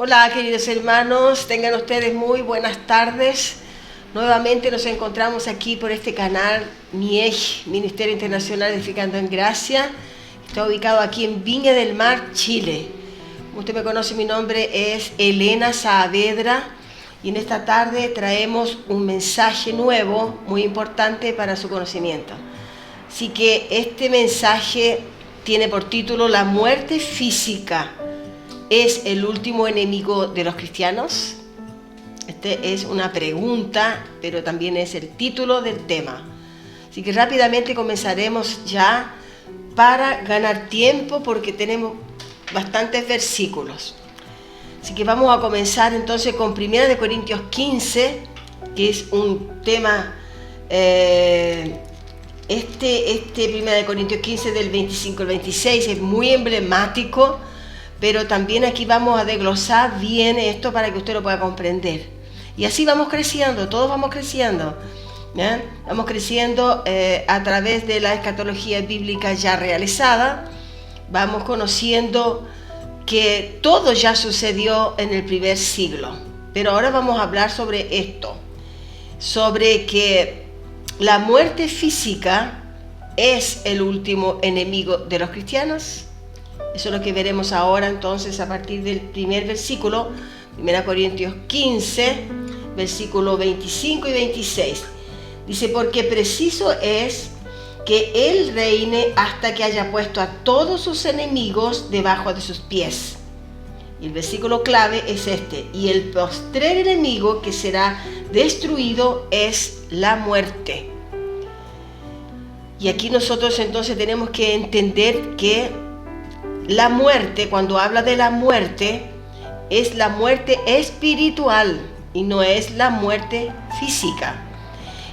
Hola queridos hermanos, tengan ustedes muy buenas tardes. Nuevamente nos encontramos aquí por este canal MIEG, Ministerio Internacional Edificando en Gracia. Está ubicado aquí en Viña del Mar, Chile. Como usted me conoce, mi nombre es Elena Saavedra y en esta tarde traemos un mensaje nuevo, muy importante para su conocimiento. Así que este mensaje tiene por título La muerte física ¿es el último enemigo de los cristianos? Este es una pregunta, pero también es el título del tema. Así que rápidamente comenzaremos ya para ganar tiempo porque tenemos bastantes versículos. Así que vamos a comenzar entonces con 1 Corintios 15, que es un tema, este 1 Corintios 15 del 25 al 26 es muy emblemático, pero también aquí vamos a desglosar bien esto para que usted lo pueda comprender. Y así vamos creciendo, todos vamos creciendo. ¿Ya? Vamos creciendo a través de la escatología bíblica ya realizada. Vamos conociendo que todo ya sucedió en el primer siglo. Pero ahora vamos a hablar sobre esto, sobre que la muerte física es el último enemigo de los cristianos. Eso es lo que veremos ahora entonces a partir del primer versículo, 1 Corintios 15, versículo 25 y 26. Dice, porque preciso es que Él reine hasta que haya puesto a todos sus enemigos debajo de sus pies. Y el versículo clave es este, y el postrer enemigo que será destruido es la muerte. Y aquí nosotros entonces tenemos que entender que la muerte, cuando habla de la muerte, es la muerte espiritual y no es la muerte física.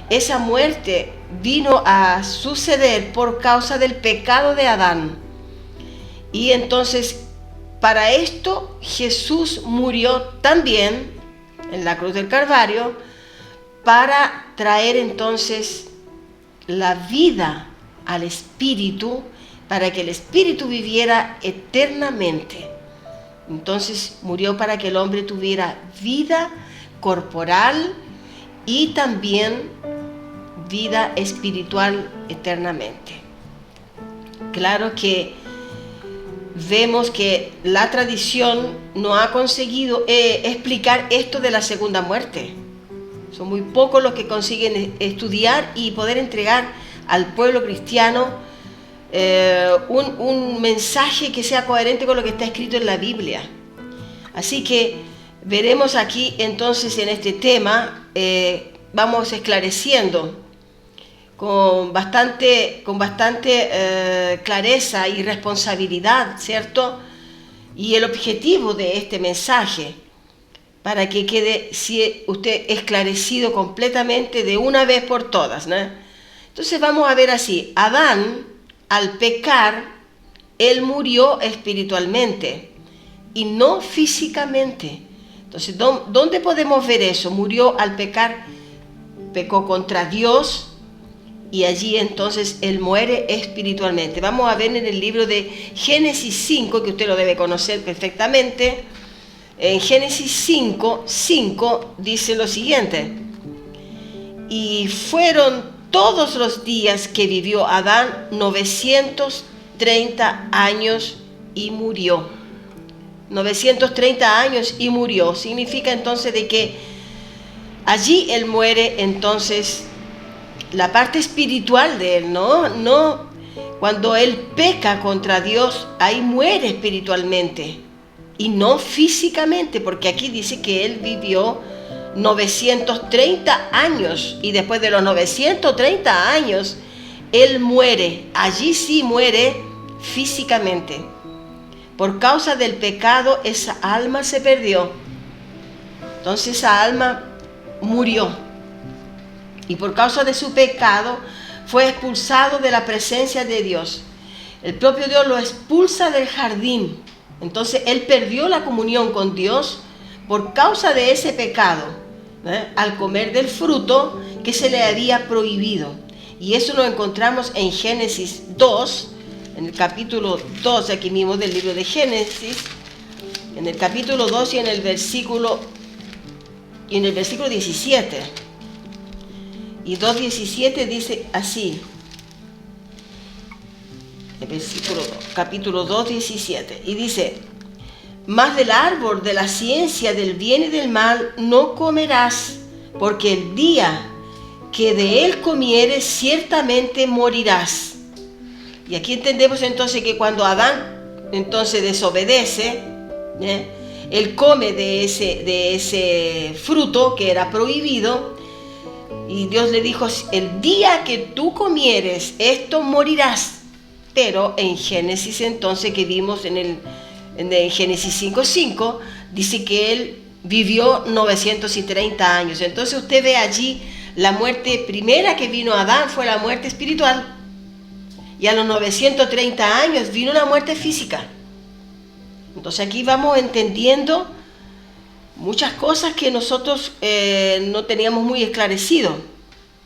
Esa muerte vino a suceder por causa del pecado de Adán. Y entonces, para esto, Jesús murió también en la cruz del Calvario para traer entonces la vida al espíritu, para que el espíritu viviera eternamente. Entonces murió para que el hombre tuviera vida corporal y también vida espiritual eternamente. Claro que vemos que la tradición no ha conseguido explicar esto de la segunda muerte. Son muy pocos los que consiguen estudiar y poder entregar al pueblo cristiano un mensaje que sea coherente con lo que está escrito en la Biblia. Así que veremos aquí entonces en este tema, vamos esclareciendo con bastante clareza y responsabilidad, ¿cierto? Y el objetivo de este mensaje, para que quede usted esclarecido completamente de una vez por todas, ¿no? Entonces vamos a ver así, Adán, al pecar, él murió espiritualmente y no físicamente. Entonces, ¿dónde podemos ver eso? Murió al pecar, pecó contra Dios y allí entonces él muere espiritualmente. Vamos a ver en el libro de Génesis 5, que usted lo debe conocer perfectamente. En Génesis 5 dice lo siguiente: y fueron todos los días que vivió Adán 930 años y murió. 930 años y murió. Significa entonces de que allí él muere entonces la parte espiritual de él, ¿no? Cuando él peca contra Dios, ahí muere espiritualmente y no físicamente, porque aquí dice que él vivió 930 años y después de los 930 años él muere. Allí sí muere físicamente. Por causa del pecado esa alma se perdió. Entonces esa alma murió y por causa de su pecado fue expulsado de la presencia de Dios. El propio Dios lo expulsa del jardín. Entonces él perdió la comunión con Dios por causa de ese pecado, al comer del fruto que se le había prohibido. Y eso lo encontramos en Génesis 2, en el capítulo 2 aquí mismo del libro de Génesis, en el capítulo 2 y en el versículo 17. Y 2:17 dice así. El versículo, capítulo 2:17. Y dice: mas del árbol de la ciencia del bien y del mal no comerás, porque el día que de él comieres ciertamente morirás. Y aquí entendemos entonces que cuando Adán entonces desobedece, él come de ese fruto que era prohibido, y Dios le dijo: el día que tú comieres esto morirás. Pero en Génesis entonces, que vimos en Génesis 5:5, dice que él vivió 930 años. Entonces usted ve allí la muerte primera que vino a Adán fue la muerte espiritual. Y a los 930 años vino la muerte física. Entonces aquí vamos entendiendo muchas cosas que nosotros no teníamos muy esclarecido.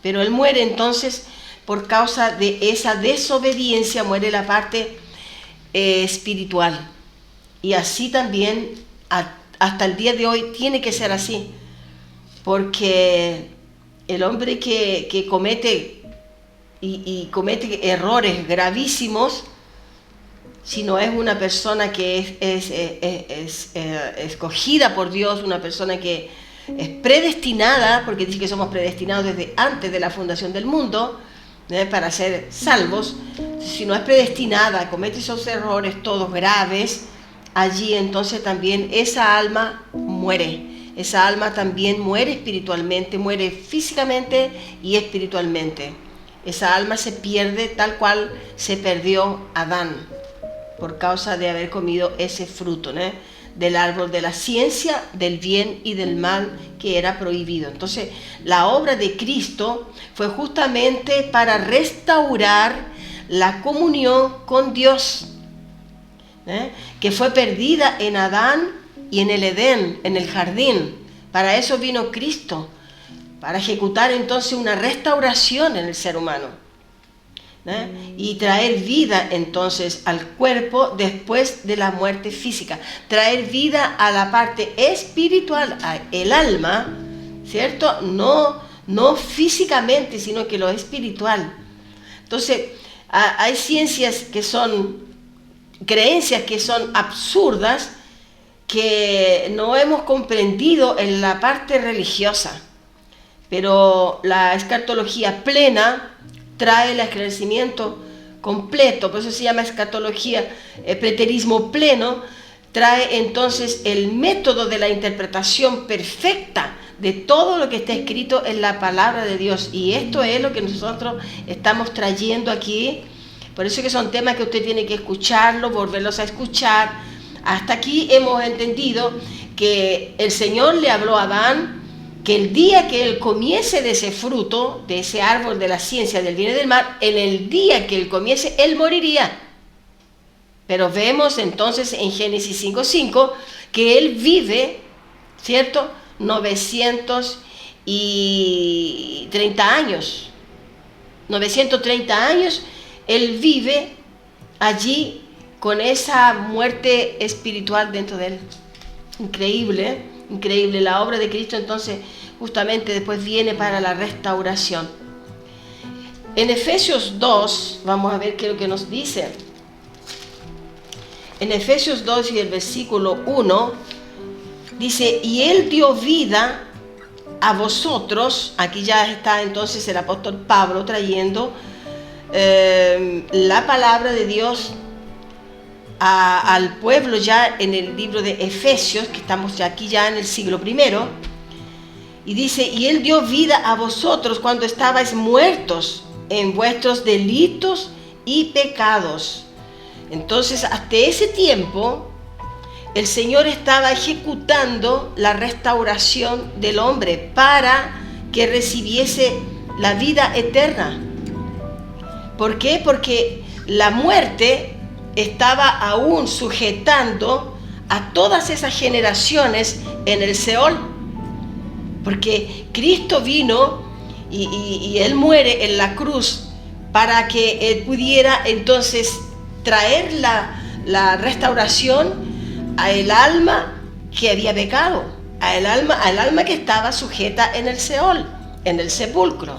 Pero él muere entonces por causa de esa desobediencia, muere la parte espiritual. Y así también hasta el día de hoy tiene que ser así. Porque el hombre que comete y comete errores gravísimos, si no es una persona que es escogida por Dios, una persona que es predestinada, porque dice que somos predestinados desde antes de la fundación del mundo, para ser salvos. Si no es predestinada, comete esos errores todos graves, allí entonces también esa alma muere. Esa alma también muere espiritualmente, muere físicamente y espiritualmente. Esa alma se pierde tal cual se perdió Adán por causa de haber comido ese fruto, del árbol de la ciencia, del bien y del mal, que era prohibido. Entonces, la obra de Cristo fue justamente para restaurar la comunión con Dios, que fue perdida en Adán y en el Edén, en el jardín. Para eso vino Cristo, para ejecutar entonces una restauración en el ser humano, y traer vida entonces al cuerpo después de la muerte física, traer vida a la parte espiritual, el alma, ¿cierto? No físicamente, sino que lo espiritual. Entonces, hay ciencias que son, creencias que son absurdas, que no hemos comprendido en la parte religiosa, pero la escatología plena trae el esclarecimiento completo. Por eso se llama escatología, preterismo pleno. Trae entonces el método de la interpretación perfecta de todo lo que está escrito en la palabra de Dios, y esto es lo que nosotros estamos trayendo aquí. Por eso que son temas que usted tiene que escucharlo, volverlos a escuchar. Hasta aquí hemos entendido que el Señor le habló a Adán que el día que él comiese de ese fruto, de ese árbol de la ciencia del bien y del mal, en el día que él comiese, él moriría. Pero vemos entonces en Génesis 5:5 que él vive, ¿cierto?, 930 años. 930 años él vive allí con esa muerte espiritual dentro de él. Increíble, increíble. La obra de Cristo entonces justamente después viene para la restauración. En Efesios 2, vamos a ver qué es lo que nos dice. En Efesios 2 y el versículo 1, dice: y Él dio vida a vosotros. Aquí ya está entonces el apóstol Pablo trayendo la palabra de Dios al pueblo ya en el libro de Efesios, que estamos ya aquí ya en el siglo I. Y dice: y Él dio vida a vosotros cuando estabais muertos en vuestros delitos y pecados. Entonces, hasta ese tiempo, el Señor estaba ejecutando la restauración del hombre para que recibiese la vida eterna. ¿Por qué? Porque la muerte estaba aún sujetando a todas esas generaciones en el Seol. Porque Cristo vino y Él muere en la cruz para que Él pudiera entonces traer la restauración al alma que había pecado, al alma que estaba sujeta en el Seol, en el sepulcro.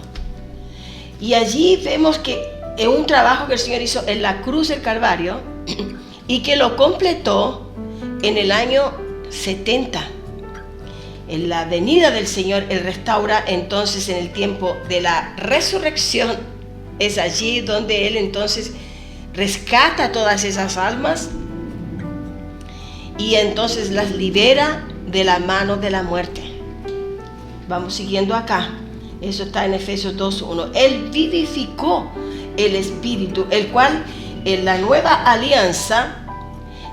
Y allí vemos que es un trabajo que el Señor hizo en la cruz del Calvario y que lo completó en el año 70. En la venida del Señor, Él restaura entonces en el tiempo de la resurrección. Es allí donde Él entonces rescata todas esas almas y entonces las libera de la mano de la muerte. Vamos siguiendo acá. Eso está en Efesios 2:1. Él vivificó el Espíritu, el cual en la nueva alianza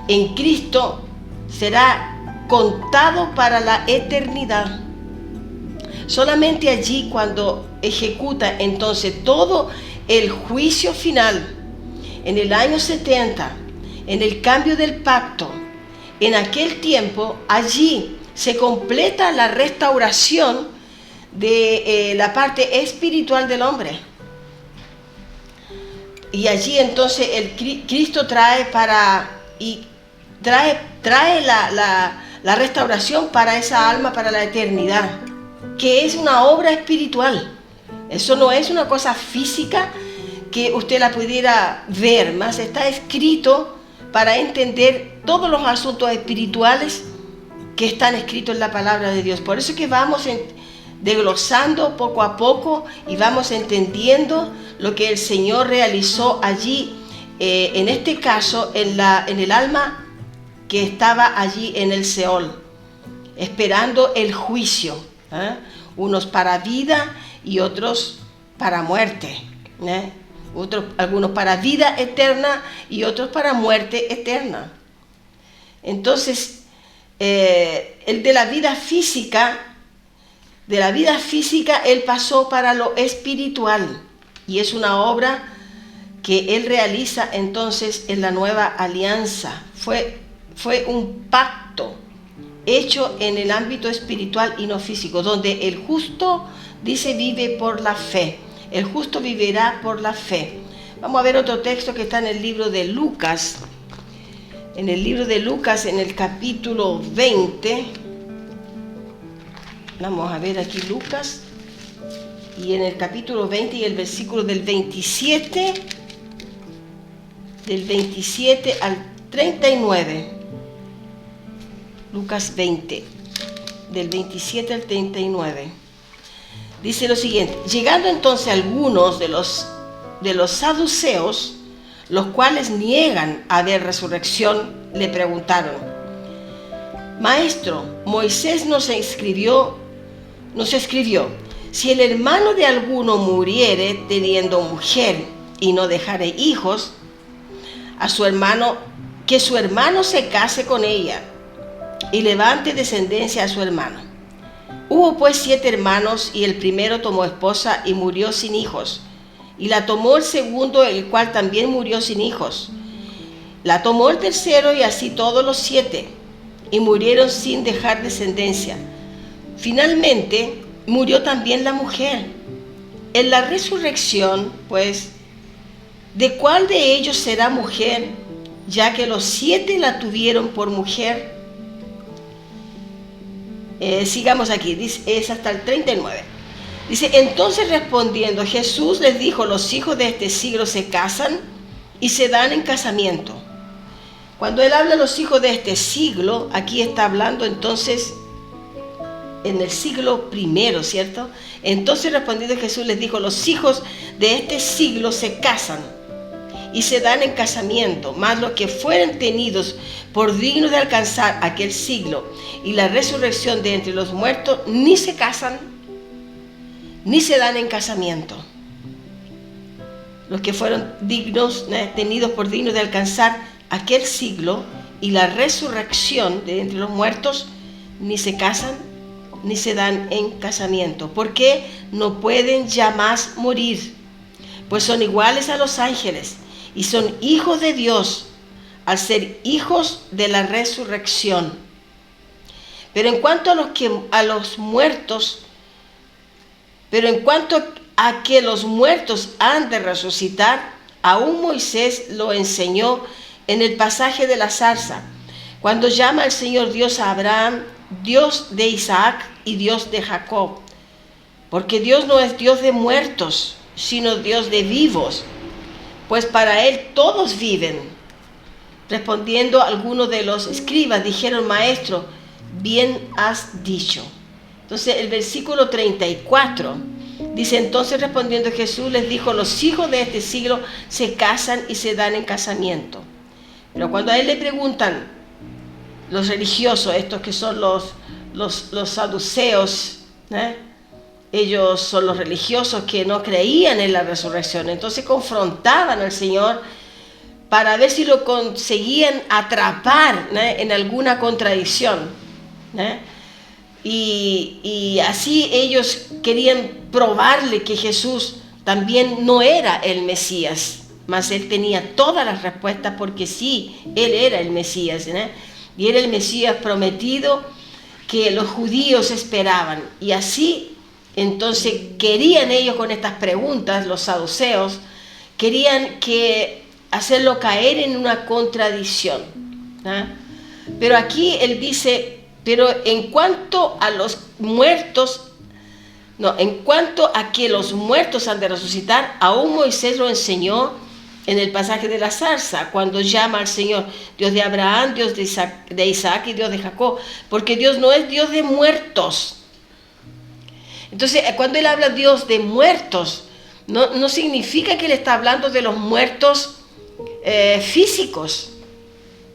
en Cristo será contado para la eternidad. Solamente allí, cuando ejecuta entonces todo el juicio final, en el año 70, en el cambio del pacto, en aquel tiempo, allí se completa la restauración de la parte espiritual del hombre. Y allí entonces Cristo trae la restauración para esa alma, para la eternidad, que es una obra espiritual. Eso no es una cosa física que usted la pudiera ver, más está escrito para entender todos los asuntos espirituales que están escritos en la palabra de Dios. Por eso es que vamos desglosando poco a poco y vamos entendiendo lo que el Señor realizó allí, en este caso en el alma que estaba allí en el Seol, esperando el juicio, unos para vida y otros para muerte, algunos para vida eterna y otros para muerte eterna. Entonces, el de la vida física, Él pasó para lo espiritual, y es una obra que Él realiza entonces en la nueva alianza. Fue un pacto hecho en el ámbito espiritual y no físico, donde el justo, dice, vive por la fe. El justo vivirá por la fe. Vamos a ver otro texto que está en el libro de Lucas. En el libro de Lucas, en el capítulo 20. Vamos a ver aquí Lucas. Y en el capítulo 20 y el versículo del 27 al 39. Lucas 20, del 27 al 39. Dice lo siguiente: llegando entonces algunos de los saduceos, los cuales niegan haber resurrección, le preguntaron: Maestro, Moisés nos escribió, si el hermano de alguno muriere teniendo mujer y no dejare hijos, a su hermano, que su hermano se case con ella y levante descendencia a su hermano. Hubo pues 7 hermanos, y el primero tomó esposa y murió sin hijos, y la tomó el segundo, el cual también murió sin hijos. La tomó el tercero, y así todos los 7, y murieron sin dejar descendencia. Finalmente murió también la mujer. En la resurrección, pues, ¿de cuál de ellos será mujer, ya que los 7 la tuvieron por mujer? Sigamos aquí, dice, es hasta el 39. Dice: entonces respondiendo Jesús les dijo: los hijos de este siglo se casan y se dan en casamiento. Cuando él habla de los hijos de este siglo, aquí está hablando entonces en el siglo primero, ¿cierto? Entonces respondiendo Jesús les dijo: los hijos de este siglo se casan y se dan en casamiento, mas los que fueren tenidos por dignos de alcanzar aquel siglo y la resurrección de entre los muertos, ni se casan ni se dan en casamiento. Los que fueron tenidos por dignos de alcanzar aquel siglo y la resurrección de entre los muertos, ni se casan ni se dan en casamiento, porque no pueden ya más morir, pues son iguales a los ángeles y son hijos de Dios, al ser hijos de la resurrección. Pero en cuanto a que los muertos han de resucitar, aún Moisés lo enseñó en el pasaje de la zarza, Cuando llama al Señor Dios a Abraham, Dios de Isaac y Dios de Jacob. Porque Dios no es Dios de muertos, sino Dios de vivos, pues para Él todos viven. Respondiendo algunos de los escribas, dijeron: Maestro, bien has dicho. Entonces el versículo 34 dice: entonces respondiendo Jesús les dijo: los hijos de este siglo se casan y se dan en casamiento. Pero cuando a Él le preguntan los religiosos, estos que son los saduceos, ellos son los religiosos que no creían en la resurrección, entonces confrontaban al Señor para ver si lo conseguían atrapar en alguna contradicción. Y así ellos querían probarle que Jesús también no era el Mesías, mas Él tenía todas las respuestas, porque sí, Él era el Mesías, y era el Mesías prometido que los judíos esperaban. Y así, entonces, querían ellos con estas preguntas, los saduceos, querían hacerlo caer en una contradicción. Pero aquí Él dice: pero en cuanto a que los muertos han de resucitar, aún Moisés lo enseñó en el pasaje de la zarza, cuando llama al Señor Dios de Abraham, Dios de Isaac y Dios de Jacob, porque Dios no es Dios de muertos. Entonces, cuando Él habla Dios de muertos, no significa que Él está hablando de los muertos físicos,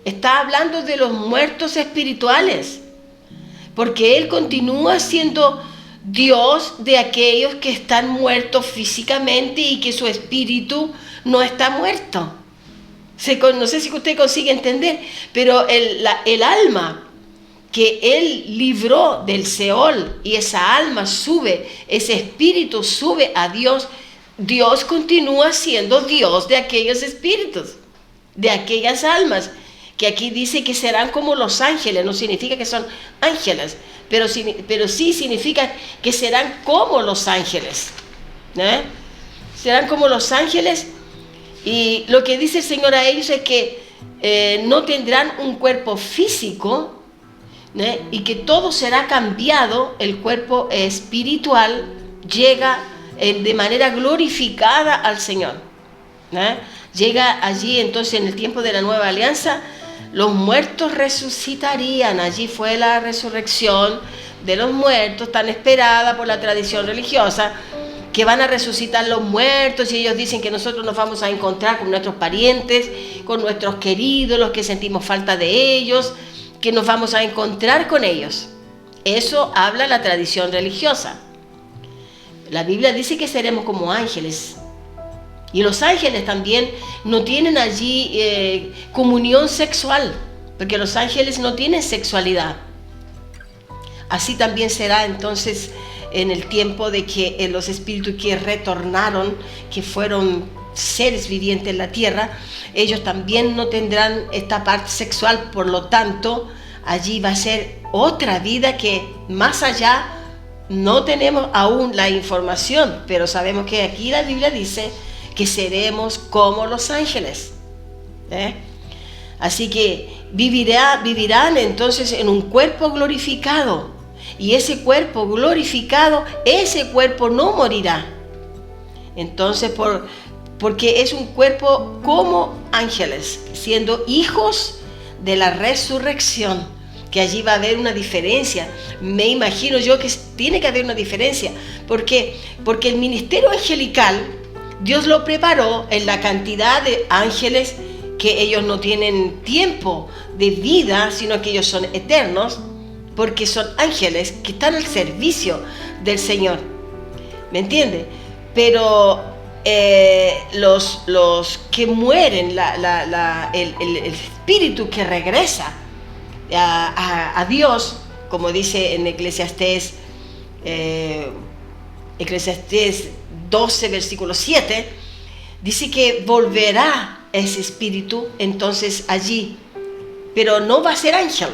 está hablando de los muertos espirituales, porque Él continúa siendo Dios de aquellos que están muertos físicamente y que su espíritu no está muerto. No sé si usted consigue entender, pero el alma que Él libró del Seol, y esa alma sube, ese espíritu sube a Dios, Dios continúa siendo Dios de aquellos espíritus, de aquellas almas, que aquí dice que serán como los ángeles. No significa que son ángeles, pero sí significa que serán como los ángeles. Serán como los ángeles, y lo que dice el Señor a ellos es que no tendrán un cuerpo físico, y que todo será cambiado. El cuerpo espiritual llega de manera glorificada al Señor. Llega allí, entonces, en el tiempo de la nueva alianza, los muertos resucitarían. Allí fue la resurrección de los muertos, tan esperada por la tradición religiosa, que van a resucitar los muertos, y ellos dicen que nosotros nos vamos a encontrar con nuestros parientes, con nuestros queridos, los que sentimos falta de ellos, que nos vamos a encontrar con ellos. Eso habla la tradición religiosa. La Biblia dice que seremos como ángeles. Y los ángeles también no tienen allí comunión sexual, porque los ángeles no tienen sexualidad. Así también será entonces en el tiempo de que los espíritus que retornaron, que fueron seres vivientes en la tierra, ellos también no tendrán esta parte sexual. Por lo tanto, allí va a ser otra vida que más allá no tenemos aún la información, pero sabemos que aquí la Biblia dice que seremos como los ángeles. Así que vivirán entonces en un cuerpo glorificado, y ese cuerpo glorificado, ese cuerpo no morirá. Entonces, porque es un cuerpo como ángeles, siendo hijos de la resurrección, que allí va a haber una diferencia. Me imagino yo que tiene que haber una diferencia, porque el ministerio angelical Dios lo preparó en la cantidad de ángeles, que ellos no tienen tiempo de vida, sino que ellos son eternos, porque son ángeles que están al servicio del Señor. ¿Me entiende? Pero los que mueren, el espíritu que regresa a Dios, como dice en Eclesiastés 12, versículo 7, dice que volverá ese espíritu entonces allí, pero no va a ser ángel,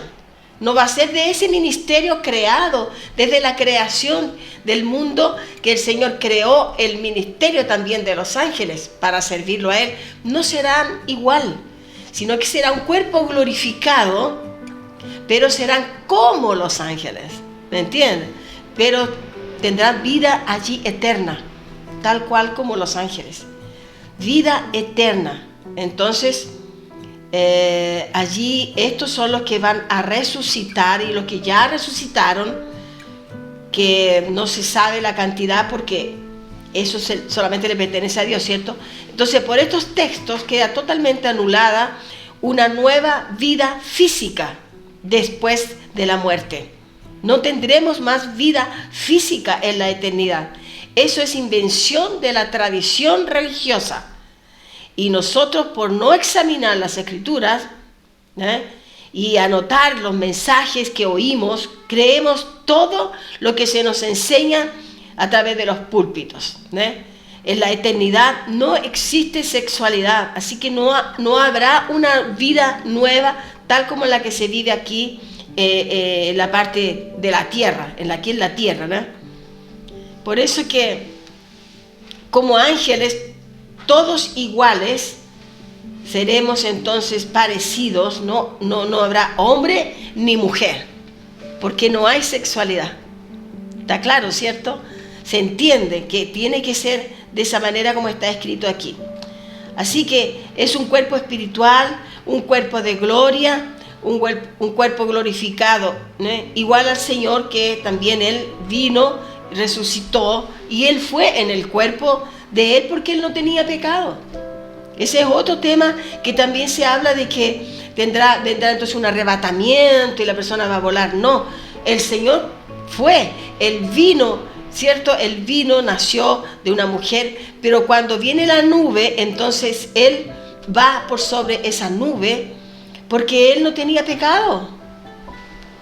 no va a ser de ese ministerio creado desde la creación del mundo, que el Señor creó el ministerio también de los ángeles para servirlo a Él. No serán igual, sino que será un cuerpo glorificado, pero serán como los ángeles, ¿me entiendes? Pero tendrán vida allí eterna, tal cual como los ángeles, vida eterna. Entonces, allí estos son los que van a resucitar, y los que ya resucitaron, que no se sabe la cantidad porque eso solamente le pertenece a Dios, ¿cierto? Entonces, por estos textos queda totalmente anulada una nueva vida física después de la muerte. No tendremos más vida física en la eternidad. Eso es invención de la tradición religiosa. Y nosotros, por no examinar las Escrituras y anotar los mensajes que oímos, creemos todo lo que se nos enseña a través de los púlpitos. En la eternidad no existe sexualidad, así que no habrá una vida nueva tal como la que se vive aquí en la parte de la tierra, aquí en la tierra, ¿no? Por eso que como ángeles, todos iguales, seremos entonces parecidos, no habrá hombre ni mujer, porque no hay sexualidad. ¿Está claro, cierto? Se entiende que tiene que ser de esa manera como está escrito aquí. Así que es un cuerpo espiritual, un cuerpo de gloria, un cuerpo glorificado, ¿no? Igual al Señor, que también Él vino, resucitó, y Él fue en el cuerpo de Él porque Él no tenía pecado. Ese es otro tema que también se habla de que vendrá entonces un arrebatamiento y la persona va a volar. No, el Señor fue, Él vino, ¿cierto? Él vino, nació de una mujer, pero cuando viene la nube, entonces Él va por sobre esa nube porque Él no tenía pecado,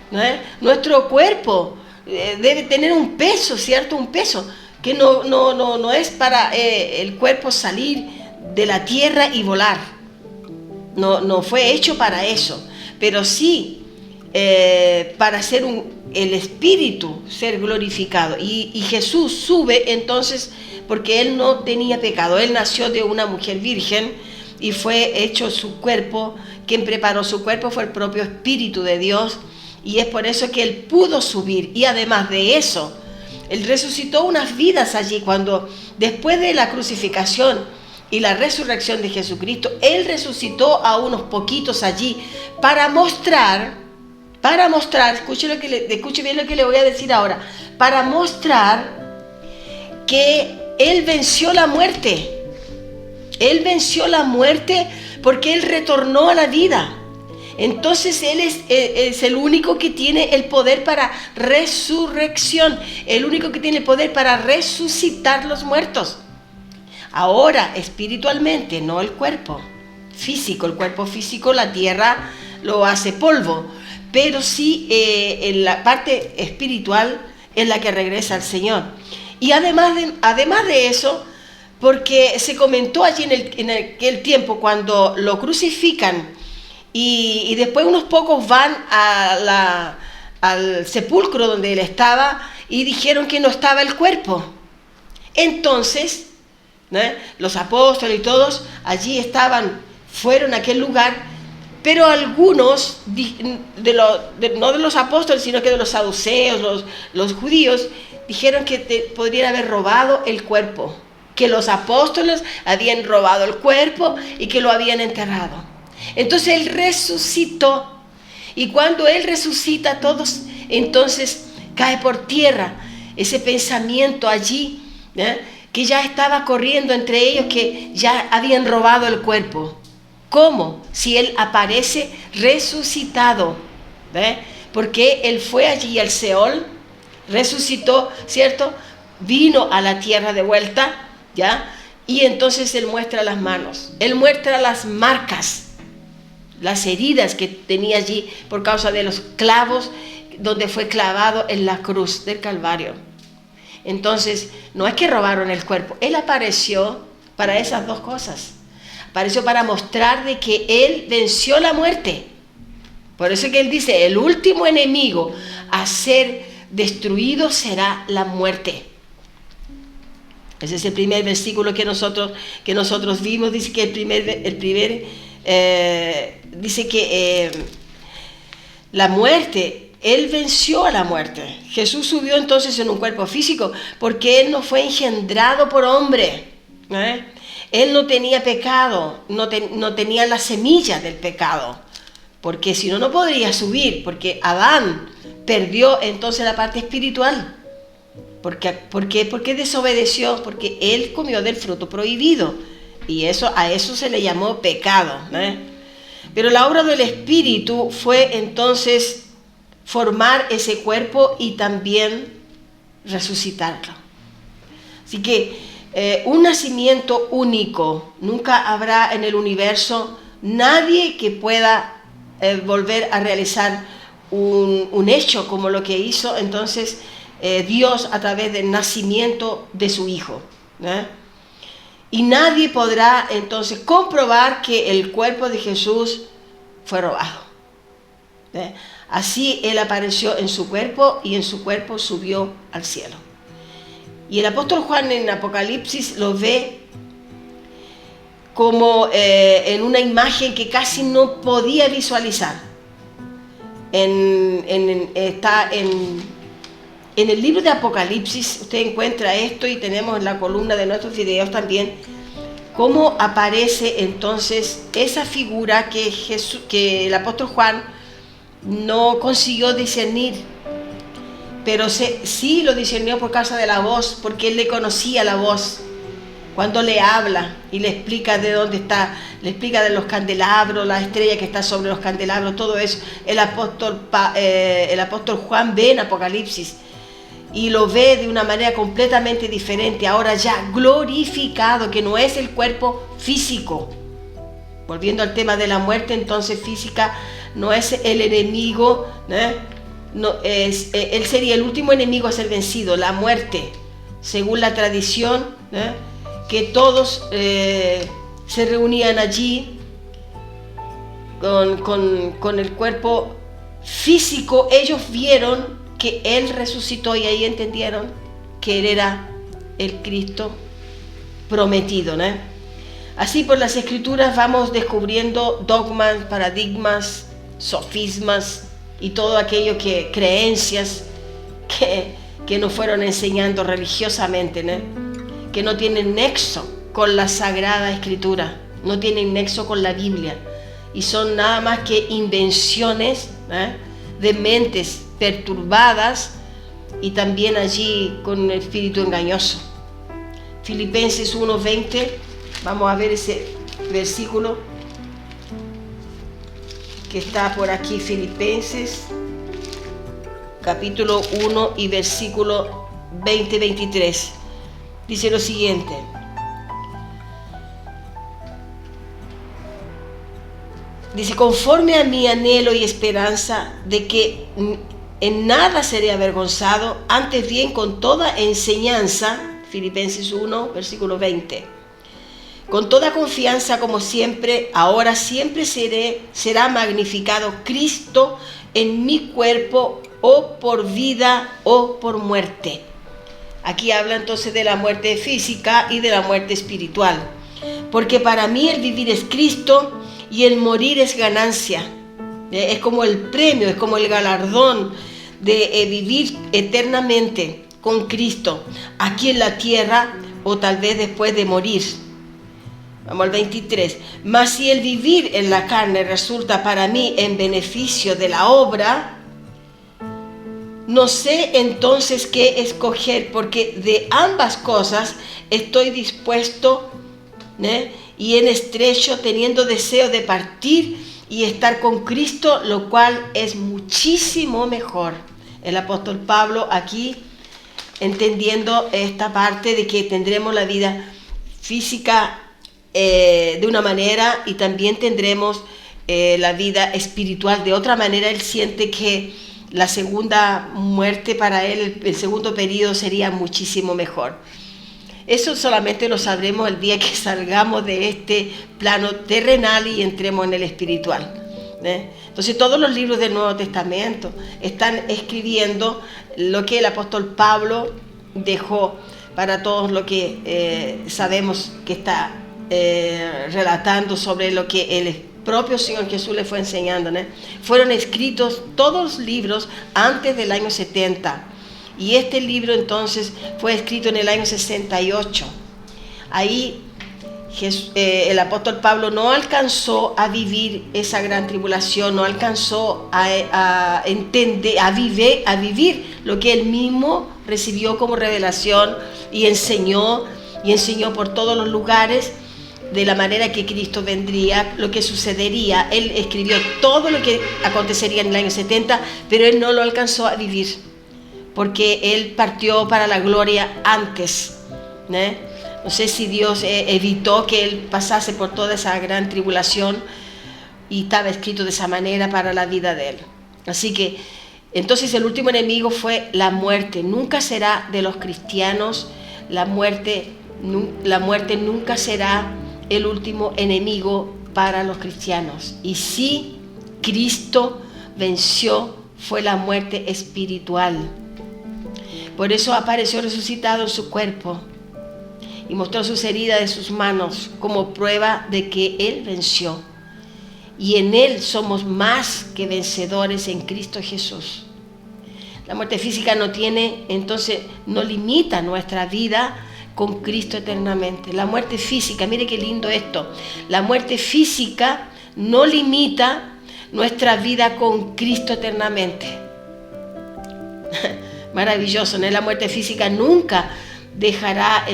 ¿no? Nuestro cuerpo debe tener un peso, ¿cierto? Un peso que no es para el cuerpo salir de la tierra y volar. No fue hecho para eso, pero sí para ser el espíritu ser glorificado. Y Jesús sube entonces porque Él no tenía pecado. Él nació de una mujer virgen y fue hecho su cuerpo. Quien preparó su cuerpo fue el propio Espíritu de Dios, y es por eso que Él pudo subir. Y además de eso, Él resucitó unas vidas allí, cuando después de la crucificación y la resurrección de Jesucristo, Él resucitó a unos poquitos allí para mostrar, escuche bien lo que le voy a decir ahora, para mostrar que Él venció la muerte. Él venció la muerte porque Él retornó a la vida. Entonces Él es el único que tiene el poder para resurrección, el único que tiene el poder para resucitar los muertos. Ahora, espiritualmente, no el cuerpo físico. El cuerpo físico, la tierra lo hace polvo, pero sí en la parte espiritual es la que regresa al Señor. Y además de eso, porque se comentó allí en aquel tiempo, cuando lo crucifican y después unos pocos van al sepulcro donde Él estaba y dijeron que no estaba el cuerpo. Entonces, ¿no?, los apóstoles y todos allí fueron a aquel lugar, pero algunos, no de los apóstoles, sino que de los saduceos, los judíos, dijeron que podrían haber robado el cuerpo, que los apóstoles habían robado el cuerpo y que lo habían enterrado. Entonces Él resucitó, y cuando Él resucita, todos entonces cae por tierra ese pensamiento allí, que ya estaba corriendo entre ellos, que ya habían robado el cuerpo. ¿Cómo? Si Él aparece resucitado, porque Él fue allí al Seol, resucitó, ¿cierto? Vino a la tierra de vuelta, ¿ya? Y entonces Él muestra las manos, Él muestra las marcas, las heridas que tenía allí por causa de los clavos donde fue clavado en la cruz del Calvario. Entonces, no es que robaron el cuerpo, Él apareció para esas dos cosas. Apareció para mostrar de que Él venció la muerte. Por eso que Él dice, el último enemigo a ser destruido será la muerte. Ese es el primer versículo que nosotros vimos. Dice que dice que la muerte, Él venció a la muerte. Jesús subió entonces en un cuerpo físico porque Él no fue engendrado por hombre. Él no tenía pecado, no tenía la semilla del pecado. Porque si no, no podría subir, porque Adán perdió entonces la parte espiritual. ¿Por qué desobedeció? Porque él comió del fruto prohibido. Y a eso se le llamó pecado. Pero la obra del Espíritu fue entonces formar ese cuerpo y también resucitarlo. Así que un nacimiento único. Nunca habrá en el universo nadie que pueda volver a realizar un hecho como lo que hizo entonces Dios a través del nacimiento de su Hijo. Y nadie podrá entonces comprobar que el cuerpo de Jesús fue robado. Así Él apareció en su cuerpo y en su cuerpo subió al cielo. Y el apóstol Juan en Apocalipsis lo ve como en una imagen que casi no podía visualizar. Está en el libro de Apocalipsis, usted encuentra esto y tenemos en la columna de nuestros videos también, cómo aparece entonces esa figura que el apóstol Juan no consiguió discernir, pero sí lo discernió por causa de la voz, porque él le conocía la voz. Cuando le habla y le explica de dónde está, le explica de los candelabros, la estrella que está sobre los candelabros, todo eso, el apóstol Juan ve en Apocalipsis y lo ve de una manera completamente diferente, ahora ya glorificado, que no es el cuerpo físico. Volviendo al tema de la muerte, entonces física, no es el enemigo, él sería el último enemigo a ser vencido, la muerte, según la tradición, que todos se reunían allí con el cuerpo físico. Ellos vieron que Él resucitó y ahí entendieron que Él era el Cristo prometido. Así por las Escrituras vamos descubriendo dogmas, paradigmas, sofismas y todo aquello creencias que nos fueron enseñando religiosamente, que no tienen nexo con la Sagrada Escritura, no tienen nexo con la Biblia y son nada más que invenciones de mentes perturbadas y también allí con un espíritu engañoso. Filipenses 1:20, vamos a ver ese versículo que está por aquí, Filipenses capítulo 1 y versículo 20-23. Dice lo siguiente: dice, conforme a mi anhelo y esperanza de que en nada seré avergonzado, antes bien con toda enseñanza, Filipenses 1, versículo 20, con toda confianza como siempre, ahora siempre será magnificado Cristo en mi cuerpo, o por vida o por muerte. Aquí habla entonces de la muerte física y de la muerte espiritual. Porque para mí el vivir es Cristo y el morir es ganancia. Es como el premio, es como el galardón de vivir eternamente con Cristo aquí en la tierra o tal vez después de morir. Vamos al 23. Mas si el vivir en la carne resulta para mí en beneficio de la obra, no sé entonces qué escoger, porque de ambas cosas estoy dispuesto, y en estrecho, teniendo deseo de partir y estar con Cristo, lo cual es muchísimo mejor. El apóstol Pablo aquí entendiendo esta parte de que tendremos la vida física de una manera y también tendremos la vida espiritual de otra manera. Él siente que la segunda muerte para él, el segundo periodo, sería muchísimo mejor. Eso solamente lo sabremos el día que salgamos de este plano terrenal y entremos en el espiritual. Entonces todos los libros del Nuevo Testamento están escribiendo lo que el apóstol Pablo dejó para todos lo que sabemos que está relatando sobre lo que él propio Señor Jesús le fue enseñando, ¿no? Fueron escritos todos los libros antes del año 70. Y este libro entonces fue escrito en el año 68. Ahí el apóstol Pablo no alcanzó a vivir esa gran tribulación, no alcanzó a entender, a vivir lo que él mismo recibió como revelación y enseñó por todos los lugares de la manera que Cristo vendría, lo que sucedería. Él escribió todo lo que acontecería en el año 70, pero él no lo alcanzó a vivir, porque él partió para la gloria antes, ¿no? No sé si Dios evitó que él pasase por toda esa gran tribulación y estaba escrito de esa manera para la vida de él. Así que, entonces el último enemigo fue la muerte. Nunca será de los cristianos, la muerte nunca será el último enemigo para los cristianos. Y sí, Cristo venció, fue la muerte espiritual. Por eso apareció resucitado en su cuerpo y mostró sus heridas de sus manos como prueba de que Él venció. Y en Él somos más que vencedores en Cristo Jesús. La muerte física no limita nuestra vida con Cristo eternamente. La muerte física, mire qué lindo esto. La muerte física no limita nuestra vida con Cristo eternamente. Maravilloso, ¿no? La muerte física nunca dejará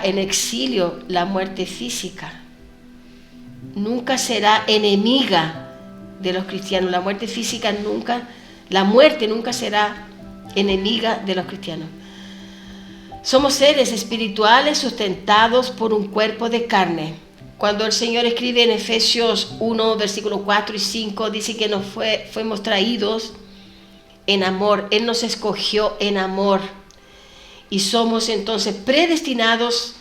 en exilio la muerte física. Nunca será enemiga de los cristianos. La muerte nunca será enemiga de los cristianos. Somos seres espirituales sustentados por un cuerpo de carne. Cuando el Señor escribe en Efesios 1, versículos 4 y 5, dice que fuimos traídos en amor. Él nos escogió en amor. Y somos entonces predestinados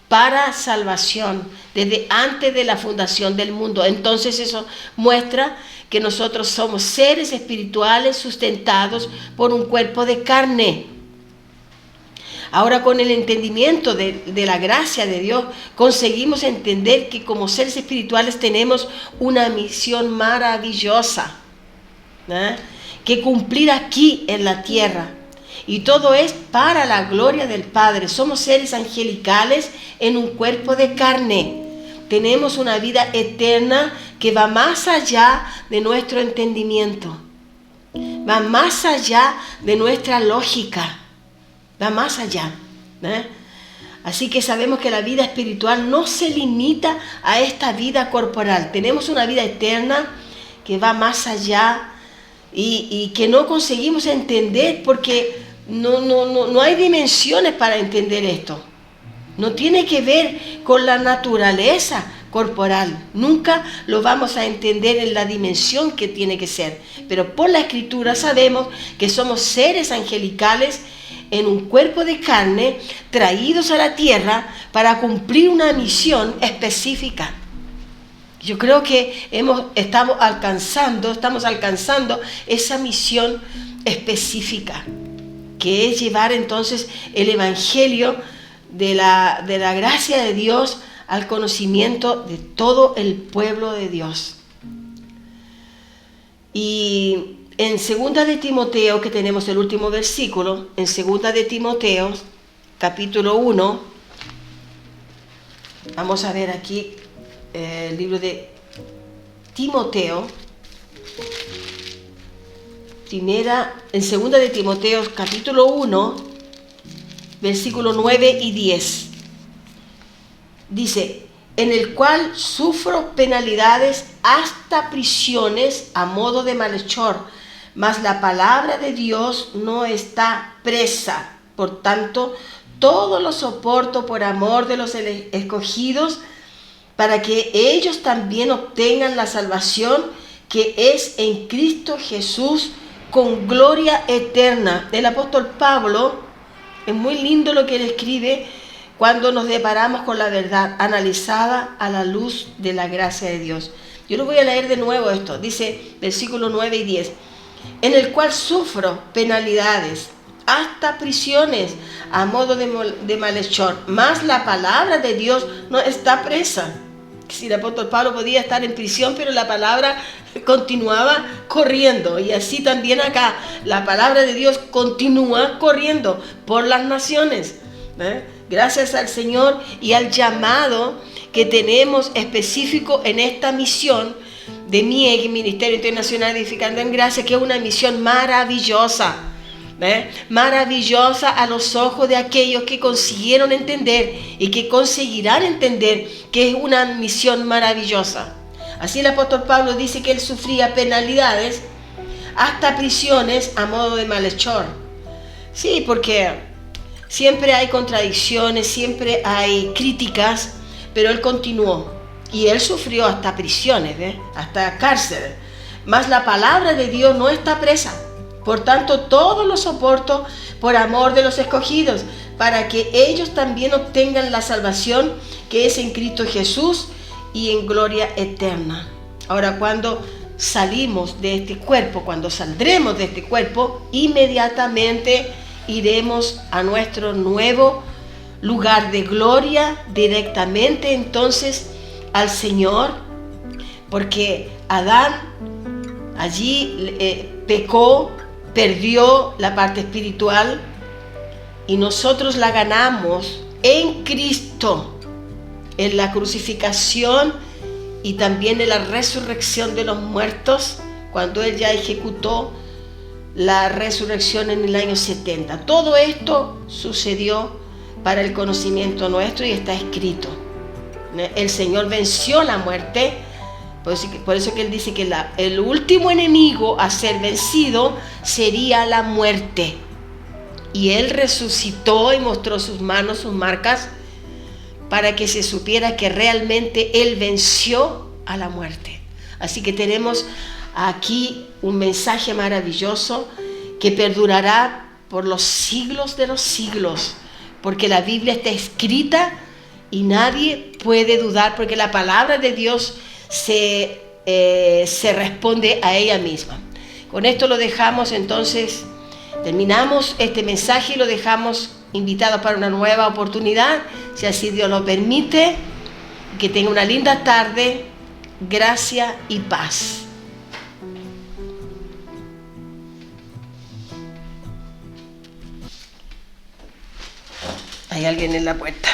para salvación desde antes de la fundación del mundo. Entonces eso muestra que nosotros somos seres espirituales sustentados por un cuerpo de carne. Ahora, con el entendimiento de la gracia de Dios, conseguimos entender que como seres espirituales tenemos una misión maravillosa, ¿eh?, que cumplir aquí en la tierra. Y todo es para la gloria del Padre. Somos seres angelicales en un cuerpo de carne. Tenemos una vida eterna que va más allá de nuestro entendimiento. Va más allá de nuestra lógica. Va más allá, ¿eh? Así que sabemos que la vida espiritual no se limita a esta vida corporal. Tenemos una vida eterna que va más allá y que no conseguimos entender porque no hay dimensiones para entender esto. No tiene que ver con la naturaleza corporal. Nunca lo vamos a entender en la dimensión que tiene que ser. Pero por la Escritura sabemos que somos seres angelicales en un cuerpo de carne, traídos a la tierra para cumplir una misión específica. Yo creo que estamos alcanzando esa misión específica, que es llevar entonces el Evangelio de la gracia de Dios al conocimiento de todo el pueblo de Dios. Y en 2 de Timoteo, que tenemos el último versículo, en 2 de Timoteo, capítulo 1, vamos a ver aquí el libro de Timoteo, en 2 de Timoteo, capítulo 1, versículo 9 y 10, dice: en el cual sufro penalidades hasta prisiones a modo de malhechor, mas la palabra de Dios no está presa. Por tanto, todo lo soporto por amor de los escogidos, para que ellos también obtengan la salvación que es en Cristo Jesús con gloria eterna. El apóstol Pablo, es muy lindo lo que él escribe cuando nos deparamos con la verdad analizada a la luz de la gracia de Dios. Yo lo voy a leer de nuevo esto. Dice versículos 9 y 10. En el cual sufro penalidades hasta prisiones, a modo de malhechor. Mas la palabra de Dios no está presa. Si el apóstol Pablo podía estar en prisión, pero la palabra continuaba corriendo. Y así también acá, la palabra de Dios continúa corriendo por las naciones. Gracias al Señor y al llamado que tenemos específico en esta misión de MIEG, Ministerio Internacional Edificando en Gracia, que es una misión maravillosa. Maravillosa a los ojos de aquellos que consiguieron entender y que conseguirán entender que es una misión maravillosa. Así el apóstol Pablo dice que él sufría penalidades, hasta prisiones a modo de malhechor. Sí, porque siempre hay contradicciones, siempre hay críticas, pero él continuó y él sufrió hasta prisiones, hasta cárcel. Mas la palabra de Dios no está presa. Por tanto, todo lo soporto por amor de los escogidos, para que ellos también obtengan la salvación que es en Cristo Jesús y en gloria eterna. Ahora, cuando salimos de este cuerpo, cuando saldremos de este cuerpo, inmediatamente iremos a nuestro nuevo lugar de gloria, directamente entonces al Señor, porque Adán allí pecó, perdió la parte espiritual y nosotros la ganamos en Cristo, en la crucificación y también en la resurrección de los muertos, cuando Él ya ejecutó la resurrección en el año 70. Todo esto sucedió para el conocimiento nuestro y está escrito. El Señor venció la muerte. Por eso que Él dice que el último enemigo a ser vencido sería la muerte. Y Él resucitó y mostró sus manos, sus marcas, para que se supiera que realmente Él venció a la muerte. Así que tenemos aquí un mensaje maravilloso que perdurará por los siglos de los siglos, porque la Biblia está escrita y nadie puede dudar, porque la palabra de Dios se responde a ella misma. Con esto lo dejamos entonces, terminamos este mensaje y lo dejamos invitado para una nueva oportunidad, si así Dios lo permite. Que tenga una linda tarde, gracia y paz. Hay alguien en la puerta.